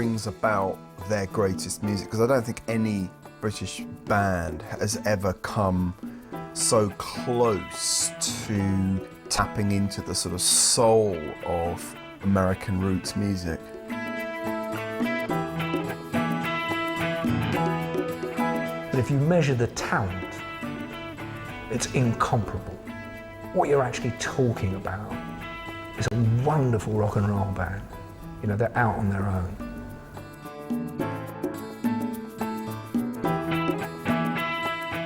brings about their greatest music, because I don't think any British band has ever come so close to tapping into the sort of soul of American roots music. But if you measure the talent, it's incomparable. What you're actually talking about is a wonderful rock and roll band. You know, they're out on their own.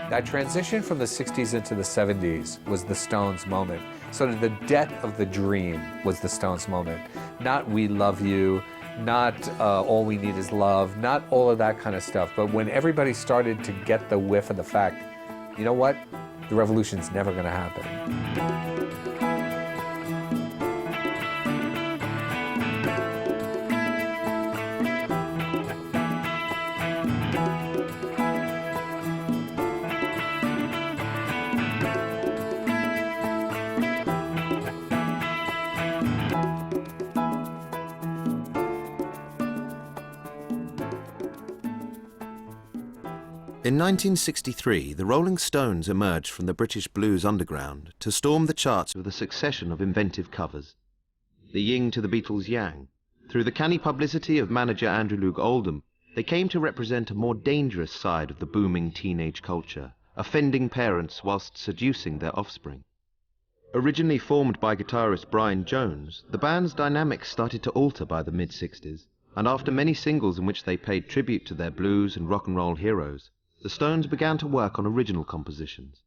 That transition from the 60s into the 70s was the Stones moment. Sort of the death of the dream was the Stones moment. Not We Love You, not All We Need Is Love, not all of that kind of stuff. But when everybody started to get the whiff of the fact, you know what? The revolution's never going to happen. In 1963, the Rolling Stones emerged from the British blues underground to storm the charts with a succession of inventive covers. The yin to the Beatles' yang. Through the canny publicity of manager Andrew Loog Oldham, they came to represent a more dangerous side of the booming teenage culture, offending parents whilst seducing their offspring. Originally formed by guitarist Brian Jones, the band's dynamics started to alter by the mid-60s, and after many singles in which they paid tribute to their blues and rock and roll heroes, the Stones began to work on original compositions.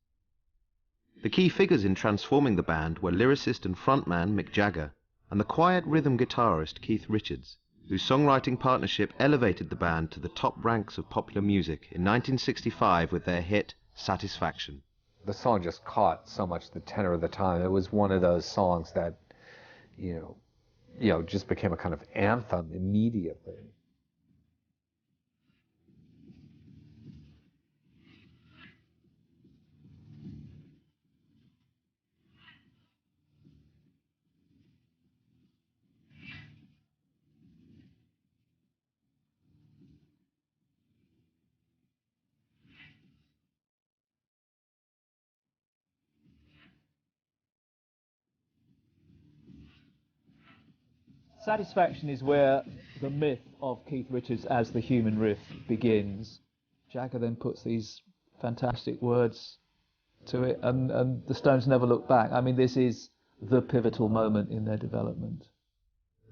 The key figures in transforming the band were lyricist and frontman Mick Jagger and the quiet rhythm guitarist Keith Richards, whose songwriting partnership elevated the band to the top ranks of popular music in 1965 with their hit Satisfaction. The song just caught so much the tenor of the time. It was one of those songs that, you know, just became a kind of anthem immediately. Satisfaction is where the myth of Keith Richards as the human riff begins. Jagger then puts these fantastic words to it, and the Stones never look back. I mean, this is the pivotal moment in their development.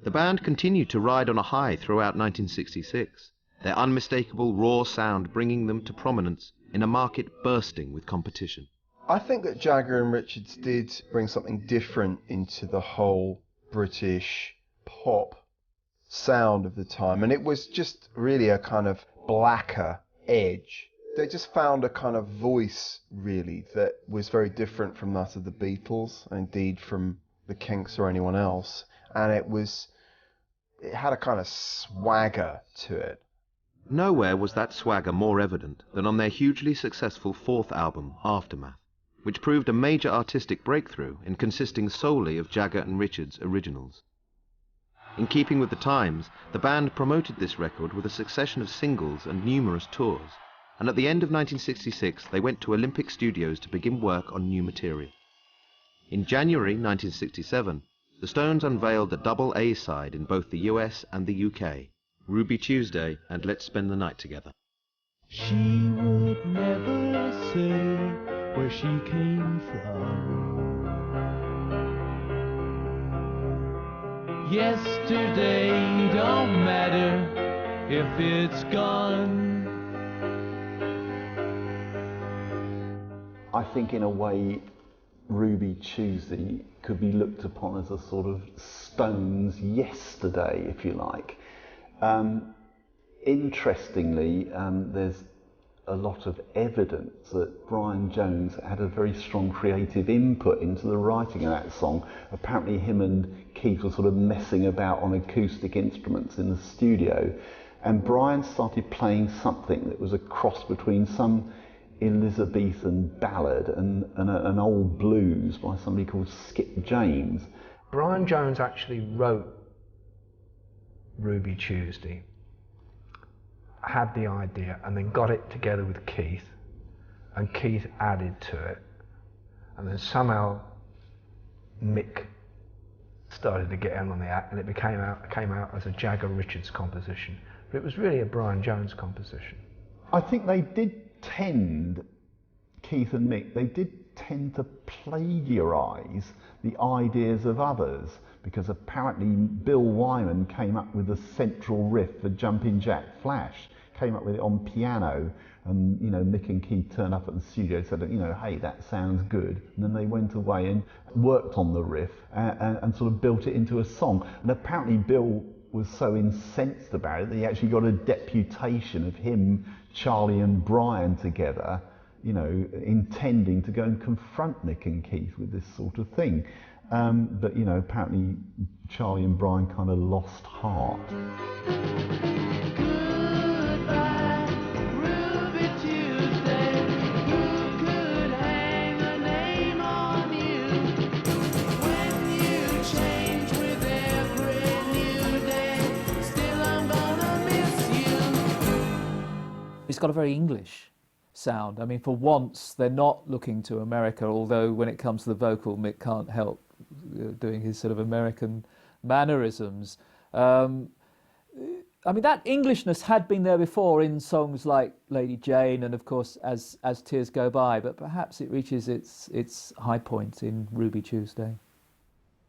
The band continued to ride on a high throughout 1966, their unmistakable raw sound bringing them to prominence in a market bursting with competition. I think that Jagger and Richards did bring something different into the whole British pop sound of the time, and it was just really a kind of blacker edge. They just found a kind of voice really that was very different from that of the Beatles, and indeed from the Kinks or anyone else, and it had a kind of swagger to it. Nowhere was that swagger more evident than on their hugely successful fourth album, Aftermath, which proved a major artistic breakthrough in consisting solely of Jagger and Richards' originals. In keeping with the times, the band promoted this record with a succession of singles and numerous tours, and at the end of 1966 they went to Olympic Studios to begin work on new material. In January 1967, the Stones unveiled a double A-side in both the US and the UK, Ruby Tuesday and Let's Spend the Night Together. She would never say where she came from. Yesterday don't matter if it's gone. I think in a way Ruby Tuesday could be looked upon as a sort of Stones yesterday, if you like. Interestingly, there's a lot of evidence that Brian Jones had a very strong creative input into the writing of that song. Apparently him and Keith were sort of messing about on acoustic instruments in the studio, and Brian started playing something that was a cross between some Elizabethan ballad and an old blues by somebody called Skip James. Brian Jones actually wrote Ruby Tuesday had the idea and then got it together with Keith, and Keith added to it, and then somehow Mick started to get in on the act, and it came out as a Jagger Richards composition. But it was really a Brian Jones composition. I think they did tend, Keith and Mick, they did tend to plagiarise the ideas of others, because apparently Bill Wyman came up with the central riff for Jumpin' Jack Flash, came up with it on piano, and Mick and Keith turned up at the studio and said, hey, that sounds good, and then they went away and worked on the riff and sort of built it into a song. And apparently Bill was so incensed about it that he actually got a deputation of him, Charlie and Brian together, intending to go and confront Mick and Keith with this sort of thing. But apparently Charlie and Brian kind of lost heart. It's got a very English sound. I mean, for once, they're not looking to America, although when it comes to the vocal, Mick can't help doing his sort of American mannerisms. I mean, that Englishness had been there before in songs like Lady Jane and, of course, As Tears Go By, but perhaps it reaches its high point in Ruby Tuesday.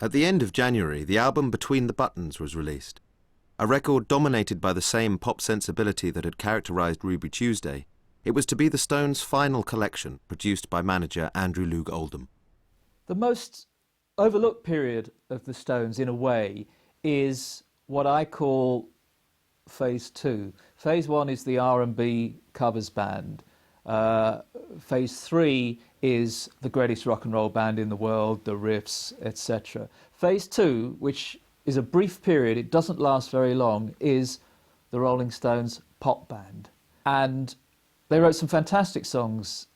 At the end of January, the album Between the Buttons was released. A record dominated by the same pop sensibility that had characterised Ruby Tuesday, it was to be the Stones' final collection, produced by manager Andrew Loog Oldham. The most overlooked period of the Stones, in a way, is what I call Phase 2. Phase 1 is the R&B covers band. Phase 3 is the greatest rock and roll band in the world, the riffs, etc. Phase 2, which is a brief period, it doesn't last very long, is the Rolling Stones pop band. And they wrote some fantastic songs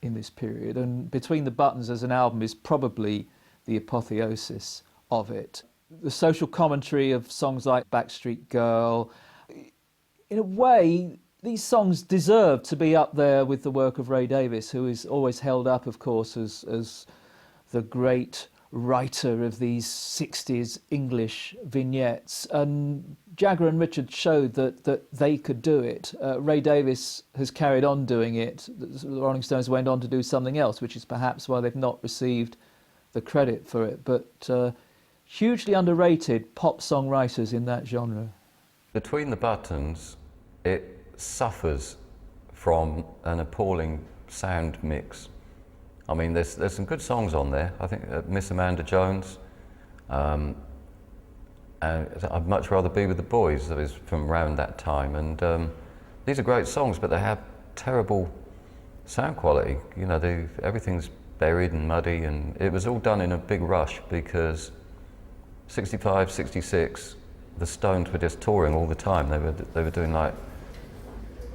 in this period, and Between the Buttons as an album is probably the apotheosis of it. The social commentary of songs like Backstreet Girl, in a way, these songs deserve to be up there with the work of Ray Davies, who is always held up, of course, as the great writer of these 60s English vignettes. And Jagger and Richards showed that they could do it. Ray Davies has carried on doing it. The Rolling Stones went on to do something else, which is perhaps why they've not received the credit for it. But hugely underrated pop songwriters in that genre. Between the Buttons, it suffers from an appalling sound mix. I mean, there's some good songs on there. I think Miss Amanda Jones, and I'd much rather be with the boys. That was from around that time, and these are great songs, but they have terrible sound quality. Everything's buried and muddy, and it was all done in a big rush because 65, 66, the Stones were just touring all the time. They were doing like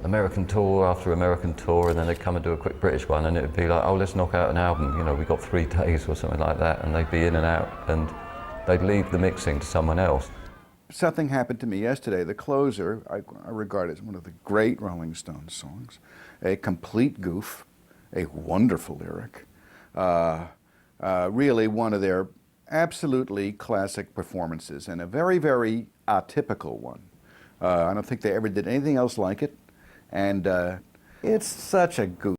American tour after American tour, and then they'd come and do a quick British one, and it'd be like, oh, let's knock out an album, we got 3 days or something like that, and they'd be in and out, and they'd leave the mixing to someone else. Something happened to me yesterday. The Closer, I regard as one of the great Rolling Stones songs, a complete goof, a wonderful lyric, really one of their absolutely classic performances, and a very, very atypical one. I don't think they ever did anything else like it. And it's such a goof.